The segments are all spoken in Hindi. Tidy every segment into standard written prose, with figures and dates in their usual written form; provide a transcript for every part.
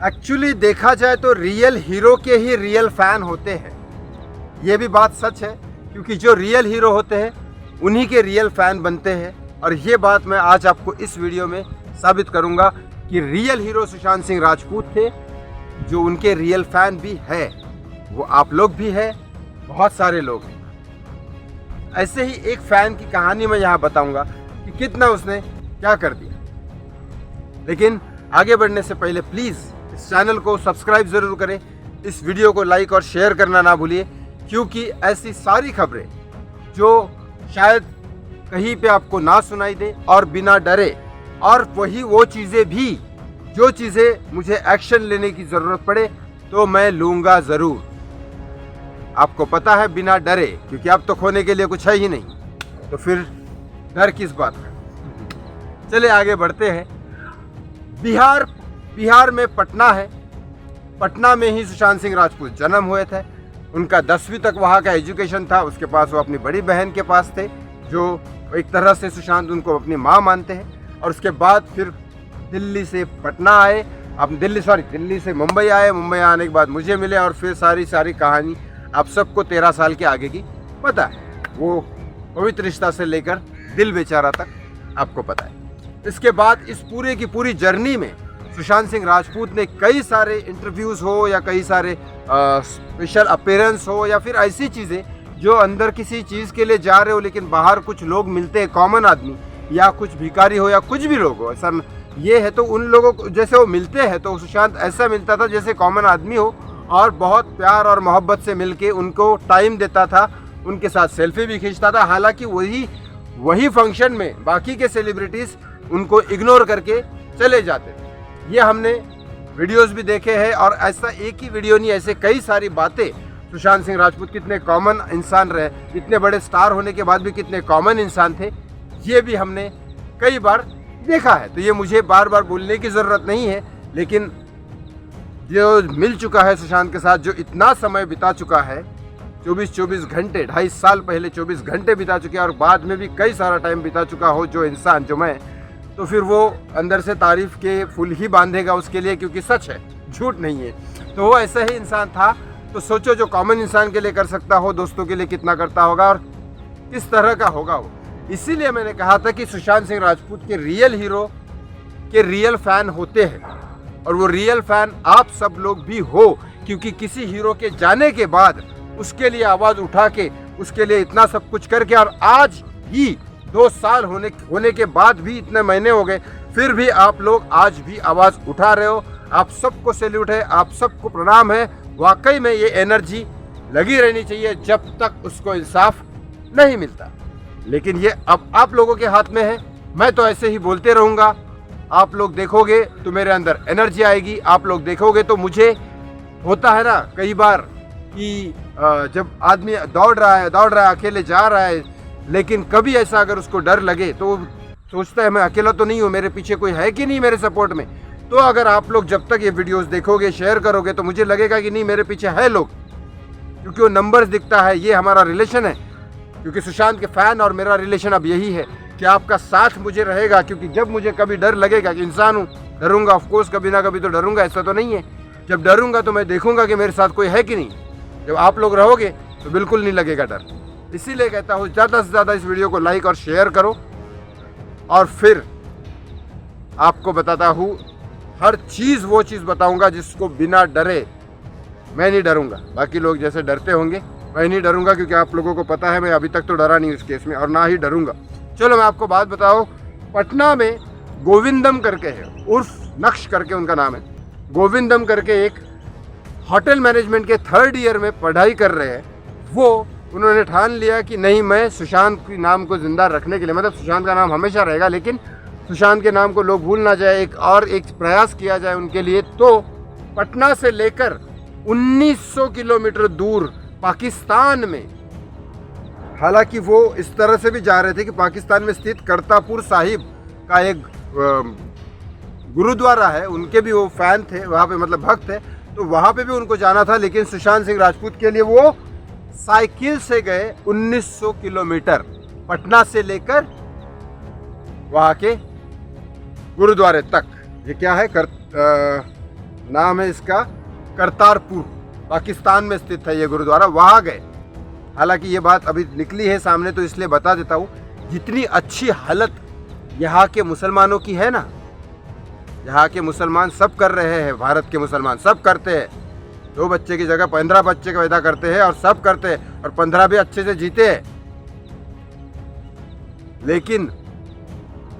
एक्चुअली देखा जाए तो रियल हीरो के ही रियल फैन होते हैं। ये भी बात सच है, क्योंकि जो रियल हीरो होते हैं उन्हीं के रियल फैन बनते हैं। और ये बात मैं आज आपको इस वीडियो में साबित करूंगा कि रियल हीरो सुशांत सिंह राजपूत थे, जो उनके रियल फैन भी है, वो आप लोग भी है, बहुत सारे लोग हैं। ऐसे ही एक फैन की कहानी मैं यहाँ बताऊंगा कि कितना उसने क्या कर दिया। लेकिन आगे बढ़ने से पहले प्लीज़ इस चैनल को सब्सक्राइब ज़रूर करें, इस वीडियो को लाइक और शेयर करना ना भूलिए, क्योंकि ऐसी सारी खबरें जो शायद कहीं पे आपको ना सुनाई दे और बिना डरे, और वही वो चीज़ें भी जो चीज़ें मुझे एक्शन लेने की ज़रूरत पड़े तो मैं लूँगा ज़रूर। आपको पता है, बिना डरे, क्योंकि अब तो खोने के लिए कुछ है ही नहीं, तो फिर डर किस बात का। चलिए आगे बढ़ते हैं। बिहार में पटना है। पटना में ही सुशांत सिंह राजपूत जन्म हुए थे। उनका 10वीं तक वहाँ का एजुकेशन था। उसके पास वो अपनी बड़ी बहन के पास थे, जो एक तरह से सुशांत उनको अपनी माँ मानते हैं। और उसके बाद फिर दिल्ली से पटना आए, अब दिल्ली से मुंबई आए। मुंबई आने के बाद मुझे मिले, और फिर सारी कहानी आप सबको 13 साल के आगे की पता है। वो पवित्र रिश्ता से लेकर दिल बेचारा तक आपको पता है। इसके बाद इस पूरे की पूरी जर्नी में सुशांत सिंह राजपूत ने कई सारे इंटरव्यूज़ हो, या कई सारे स्पेशल अपीयरेंस हो, या फिर ऐसी चीज़ें जो अंदर किसी चीज़ के लिए जा रहे हो लेकिन बाहर कुछ लोग मिलते हैं, कॉमन आदमी या कुछ भिखारी हो या कुछ भी लोग हो, ऐसा ये है। तो उन लोगों को जैसे वो मिलते हैं, तो सुशांत ऐसा मिलता था जैसे कॉमन आदमी हो, और बहुत प्यार और मोहब्बत से मिलके उनको टाइम देता था, उनके साथ सेल्फी भी खींचता था। हालांकि वही फंक्शन में बाकी के सेलिब्रिटीज़ उनको इग्नोर करके चले जाते थे। ये हमने वीडियोस भी देखे हैं, और ऐसा एक ही वीडियो नहीं, ऐसे कई सारी बातें। सुशांत सिंह राजपूत कितने कॉमन इंसान रहे, इतने बड़े स्टार होने के बाद भी कितने कॉमन इंसान थे, ये भी हमने कई बार देखा है। तो ये मुझे बार बार बोलने की ज़रूरत नहीं है, लेकिन जो मिल चुका है सुशांत के साथ, जो इतना समय बिता चुका है, 24 घंटे, 2.5 साल पहले 24 घंटे बिता चुके हैं, और बाद में भी कई सारा टाइम बिता चुका हो जो इंसान, जो मैं, तो फिर वो अंदर से तारीफ़ के फूल ही बांधेगा उसके लिए, क्योंकि सच है, झूठ नहीं है। तो वो ऐसा ही इंसान था। तो सोचो, जो कॉमन इंसान के लिए कर सकता हो, दोस्तों के लिए कितना करता होगा, और किस तरह का होगा वो। इसीलिए मैंने कहा था कि सुशांत सिंह राजपूत के रियल हीरो के रियल फैन होते हैं, और वो रियल फैन आप सब लोग भी हो, क्योंकि किसी हीरो के जाने के बाद उसके लिए आवाज़ उठा के, उसके लिए इतना सब कुछ करके, और आज भी 2 साल होने के बाद भी, इतने महीने हो गए, फिर भी आप लोग आज भी आवाज़ उठा रहे हो। आप सबको सैल्यूट है, आप सबको प्रणाम है। वाकई में ये एनर्जी लगी रहनी चाहिए जब तक उसको इंसाफ नहीं मिलता। लेकिन ये अब आप लोगों के हाथ में है। मैं तो ऐसे ही बोलते रहूँगा। आप लोग देखोगे तो मेरे अंदर एनर्जी आएगी, आप लोग देखोगे तो मुझे होता है ना कई बार कि जब आदमी दौड़ रहा है, अकेले जा रहा है, लेकिन कभी ऐसा अगर उसको डर लगे तो सोचता है मैं अकेला तो नहीं हूँ, मेरे पीछे कोई है कि नहीं मेरे सपोर्ट में। तो अगर आप लोग जब तक ये वीडियोस देखोगे, शेयर करोगे, तो मुझे लगेगा कि नहीं, मेरे पीछे है लोग, क्योंकि वो नंबर्स दिखता है। ये हमारा रिलेशन है, क्योंकि सुशांत के फैन और मेरा रिलेशन अब यही है कि आपका साथ मुझे रहेगा। क्योंकि जब मुझे कभी डर लगेगा, कि इंसान हूँ, डरूंगा, ऑफकोर्स कभी ना कभी तो डरूंगा, ऐसा तो नहीं है। जब डरूंगा तो मैं देखूंगा कि मेरे साथ कोई है कि नहीं। जब आप लोग रहोगे तो बिल्कुल नहीं लगेगा डर। इसीलिए कहता हूँ, ज़्यादा से ज़्यादा इस वीडियो को लाइक और शेयर करो। और फिर आपको बताता हूँ, हर चीज़ वो चीज़ बताऊँगा जिसको बिना डरे, मैं नहीं डरूँगा। बाकी लोग जैसे डरते होंगे, मैं नहीं डरूँगा, क्योंकि आप लोगों को पता है मैं अभी तक तो डरा नहीं उस केस में, और ना ही डरूँगा। चलो मैं आपको बात बताऊँ। पटना में गोविंदम करके है, उर्फ नक्श करके उनका नाम है, गोविंदम करके एक होटल मैनेजमेंट के 3rd ईयर में पढ़ाई कर रहे हैं। वो उन्होंने ठान लिया कि नहीं, मैं सुशांत के नाम को ज़िंदा रखने के लिए, मतलब सुशांत का नाम हमेशा रहेगा, लेकिन सुशांत के नाम को लोग भूल ना जाए, एक प्रयास किया जाए उनके लिए। तो पटना से लेकर 1900 किलोमीटर दूर पाकिस्तान में, हालांकि वो इस तरह से भी जा रहे थे कि पाकिस्तान में स्थित करतापुर साहिब का एक गुरुद्वारा है, उनके भी वो फैन थे वहाँ पे, मतलब भक्त थे, तो वहाँ पे भी उनको जाना था। लेकिन सुशांत सिंह राजपूत के लिए वो साइकिल से गए 1900 किलोमीटर, पटना से लेकर वहाँ के गुरुद्वारे तक। ये क्या है, नाम है इसका करतारपुर, पाकिस्तान में स्थित है ये गुरुद्वारा, वहाँ गए। हालांकि ये बात अभी निकली है सामने तो इसलिए बता देता हूँ, जितनी अच्छी हालत यहाँ के मुसलमानों की है ना, यहाँ के मुसलमान सब कर रहे हैं, भारत के मुसलमान सब करते हैं, 2 बच्चे की जगह 15 बच्चे का पैदा करते हैं और सब करते हैं, और 15 भी अच्छे से जीते हैं। लेकिन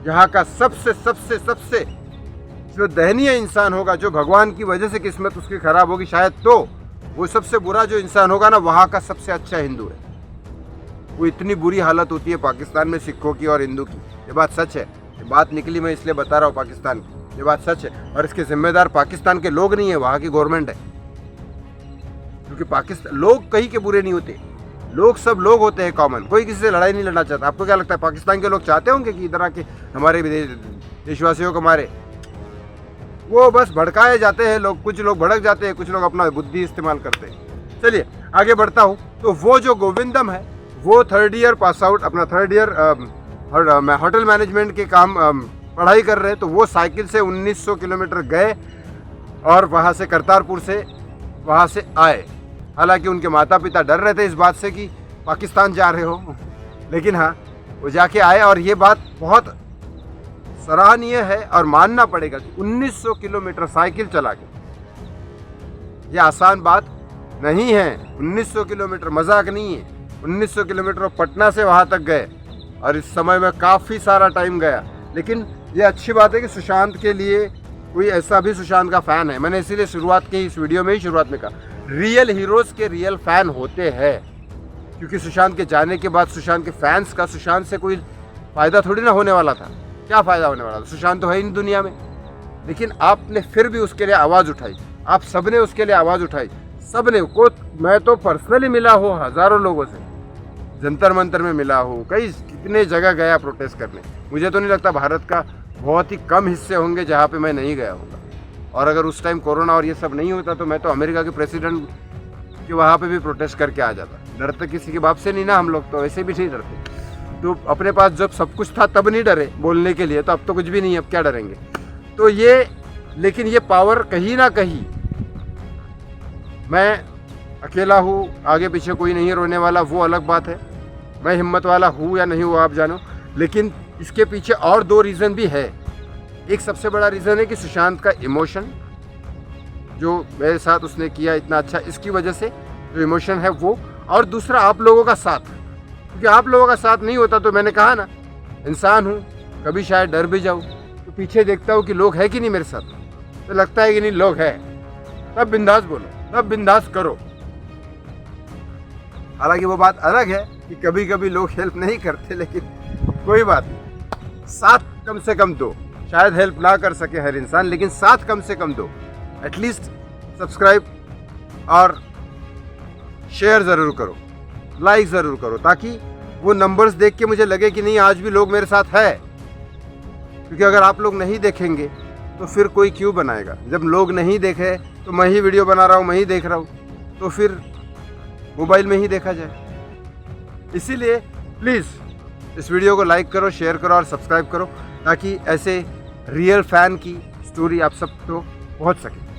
यहाँ का सबसे सबसे सबसे जो दयनीय इंसान होगा, जो भगवान की वजह से किस्मत उसकी खराब होगी शायद, तो वो सबसे बुरा जो इंसान होगा ना, वहाँ का सबसे अच्छा हिंदू है। वो इतनी बुरी हालत होती है पाकिस्तान में सिखों की और हिंदू की, ये बात सच है। ये बात निकली, मैं इसलिए बता रहा हूँ पाकिस्तान की, ये बात सच है। और इसके जिम्मेदार पाकिस्तान के लोग नहीं है, वहाँ की गवर्नमेंट है। क्योंकि पाकिस्तान लोग कहीं के बुरे नहीं होते, लोग सब लोग होते हैं कॉमन, कोई किसी से लड़ाई नहीं लड़ना चाहता। आपको क्या लगता है पाकिस्तान के लोग चाहते होंगे कि इधर आके हमारे देशवासियों को मारे? वो बस भड़काए जाते हैं लोग, कुछ लोग भड़क जाते हैं, कुछ लोग अपना बुद्धि इस्तेमाल करते हैं। चलिए आगे बढ़ता हूँ। तो वो जो गोविंदम है वो 3rd ईयर पास आउट, अपना 3rd ईयर होटल मैनेजमेंट के काम पढ़ाई कर रहे हैं। तो वो साइकिल से 1900 किलोमीटर गए और वहाँ से करतारपुर से वहाँ से आए। हालांकि उनके माता पिता डर रहे थे इस बात से कि पाकिस्तान जा रहे हो, लेकिन हाँ वो जाके आए। और ये बात बहुत सराहनीय है और मानना पड़ेगा कि 1900 किलोमीटर साइकिल चला के, ये आसान बात नहीं है। 1900 किलोमीटर मजाक नहीं है। 1900 किलोमीटर पटना से वहाँ तक गए और इस समय में काफ़ी सारा टाइम गया। लेकिन ये अच्छी बात है कि सुशांत के लिए कोई ऐसा भी सुशांत का फ़ैन है। मैंने इसीलिए शुरुआत की, इस वीडियो में ही शुरुआत में कहा, रियल हीरोज़ के रियल फ़ैन होते हैं। क्योंकि सुशांत के जाने के बाद सुशांत के फैंस का सुशांत से कोई फ़ायदा थोड़ी ना होने वाला था। क्या फ़ायदा होने वाला था? सुशांत तो है ही नहीं दुनिया में। लेकिन आपने फिर भी उसके लिए आवाज़ उठाई, आप सबने उसके लिए आवाज़ उठाई, सबने को। मैं तो पर्सनली मिला हूँ हज़ारों लोगों से, जंतर मंतर में मिला हूँ, कई कितने जगह गया प्रोटेस्ट करने। मुझे तो नहीं लगता भारत का बहुत ही कम हिस्से होंगे जहाँ पे मैं नहीं गया होगा। और अगर उस टाइम कोरोना और ये सब नहीं होता तो मैं तो अमेरिका के प्रेसिडेंट के वहाँ पे भी प्रोटेस्ट करके आ जाता। डरते किसी के बाप से नहीं ना, हम लोग तो वैसे भी नहीं डरते। तो अपने पास जब सब कुछ था तब नहीं डरे बोलने के लिए, तो अब तो कुछ भी नहीं, अब क्या डरेंगे। तो ये, लेकिन ये पावर कहीं ना कहीं, मैं अकेला हूँ, आगे पीछे कोई नहीं है रोने वाला, वो अलग बात है। मैं हिम्मत वाला हूँ या नहीं हूँ आप जानो। लेकिन इसके पीछे और 2 रीज़न भी है। एक सबसे बड़ा रीज़न है कि सुशांत का इमोशन, जो मेरे साथ उसने किया इतना अच्छा, इसकी वजह से जो इमोशन है वो। और दूसरा आप लोगों का साथ, क्योंकि आप लोगों का साथ नहीं होता तो मैंने कहा ना, इंसान हूँ, कभी शायद डर भी जाऊँ, तो पीछे देखता हूँ कि लोग हैं कि नहीं मेरे साथ, तो लगता है कि नहीं लोग हैं, तब बिंदास बोलो, तब बिंदास करो। हालांकि वो बात अलग है कि कभी कभी लोग हेल्प नहीं करते, लेकिन कोई बात नहीं, साथ कम से कम दो। शायद हेल्प ना कर सके हर इंसान, लेकिन साथ कम से कम दो। एटलीस्ट सब्सक्राइब और शेयर ज़रूर करो, लाइक ज़रूर करो, ताकि वो नंबर्स देख के मुझे लगे कि नहीं आज भी लोग मेरे साथ है। क्योंकि अगर आप लोग नहीं देखेंगे तो फिर कोई क्यों बनाएगा? जब लोग नहीं देखे तो मैं ही वीडियो बना रहा हूँ, मैं ही देख रहा हूँ, तो फिर मोबाइल में ही देखा जाए। इसीलिए प्लीज़ इस वीडियो को लाइक करो, शेयर करो और सब्सक्राइब करो, ताकि ऐसे रियल फ़ैन की स्टोरी आप सब तो पहुँच सके।